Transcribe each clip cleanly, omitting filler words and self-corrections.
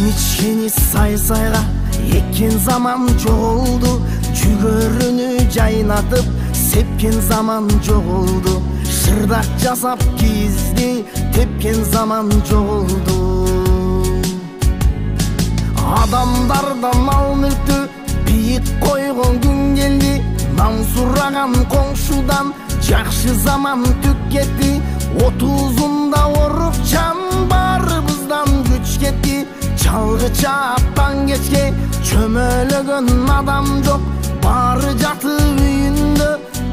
içkeni say-sayga ekкен zaman жоғолду, жүгөрүнү жайнатып сепкен zaman жоғолду, шырдак жасап кизди тепкен zaman жоғолду. Адамдардан мал-мүлктү бийик койгон күн келди, нан сураган коңшудан жакшы zaman түк кетти. 30-unda орукчан барыбыздан күч кетти. Çalgıça аттан кечке чөмөлөгөн адам жок, бары жатып үйүндө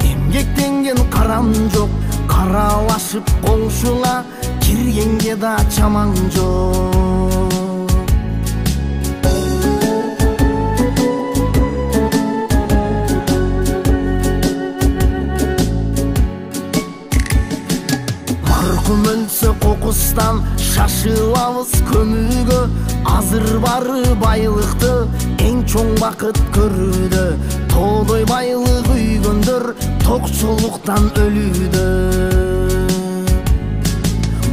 эмгектенген карам жок. Каралашып коңшуңа киргенге да чамаң жок. Маркум өлсө кокустан шашылабыз көмүүгө, азыр бары байлыкты эң чоң бакыт көрүүдө. Тоодой байлык үйгөндөр токчулуктан өлүүдө.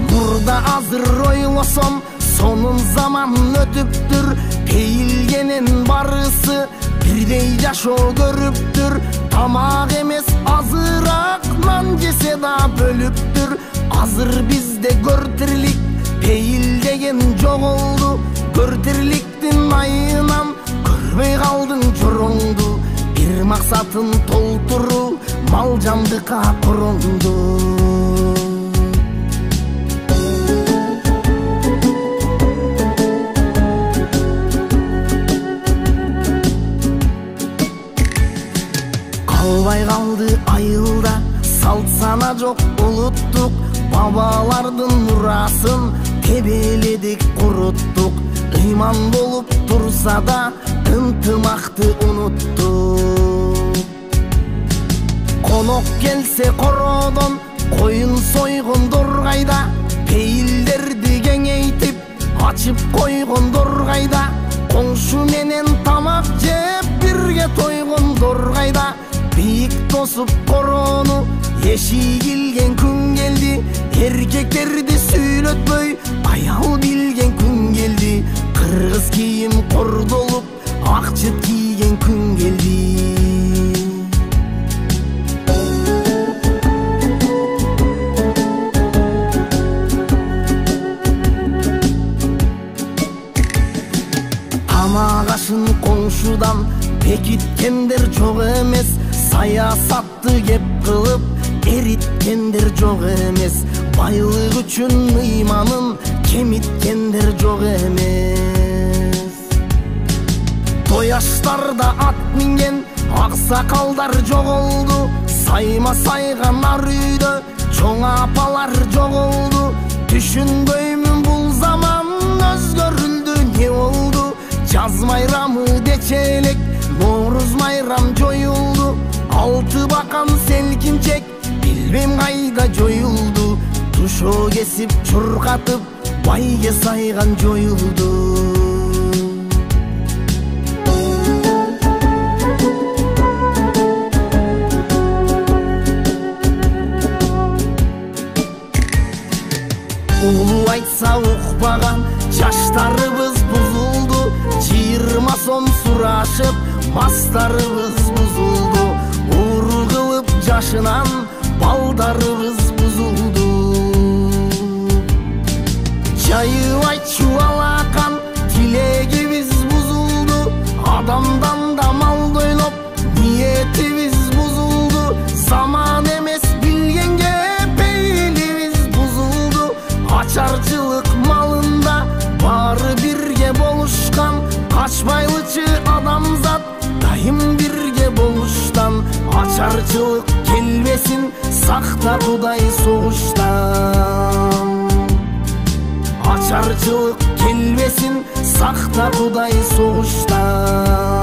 Мурда азыр ойлосом сонун заман өтүптүр, пейилгенин барысы бирдей жашоо көрүптүр. Тамак эмес азыраак нан жесе да бөлүптүр. Азыр бизде көртирлик пейил деген жоголду, көртирликтин айынан көрбөй калдың жороңду. Бир максатын толтуруу мал жандыкка коронду. Калбай калды айылда салт сана жок улуттук, бабалардын мурасын тебеледик куруттук. Ыйман болуп турса да ынтымакты унуттук. Конок келсе кородон коюн сойгондор кайда, пейилдерди кеңейтип ачып койгондор кайда. Коңшу менен тамак жеп бирге тойгондор кайда. Бийик тосуп корону эшигилген күн келди. Эркектерди сүйлөтпөй аял билген күн келди. Кыргыз кийим кордолуп ак жыт кийген күн келди. Тамак ашын коңшудан бекиткендер жок эмес, саясатты кеп кылып эриткендер жок эмес. Байлык үчүн ыйманын кемиткендер жок эмес. Тояштарда ат минген аксакалдар жоголду, сайма сайган ар үйдө чоң апалар жоголду. Түшүнбөймүн бул заман өзгөрүлдү не болду. Жаз майрамы дечелек, Норуз майрам жоюлду. Алты бакан селкинчек билбем кайда жоюлду. Тушоо кесип чуркатып байге сайган жоюлду. Улуу айтса укпаган жаштарыбыз бузулду. 20 сом сурашып мастарыбыз бузулду. Уру кылып жашынан балдарыбыз бузулду. Жайыбай чубалакан тилегибиз бузулду. Адамдан да мал ойлоп ниетибиз бузулду. Заман эмес билгенге пейилибиз бузулду. Ачарчылык малында бары бирге болушкан, качпайлычы адамзат дайым бирге болуштан. Ачарчылык келбесин сакта Кудай согуштан. Ачарчылык келбесин сакта Кудай согуштан.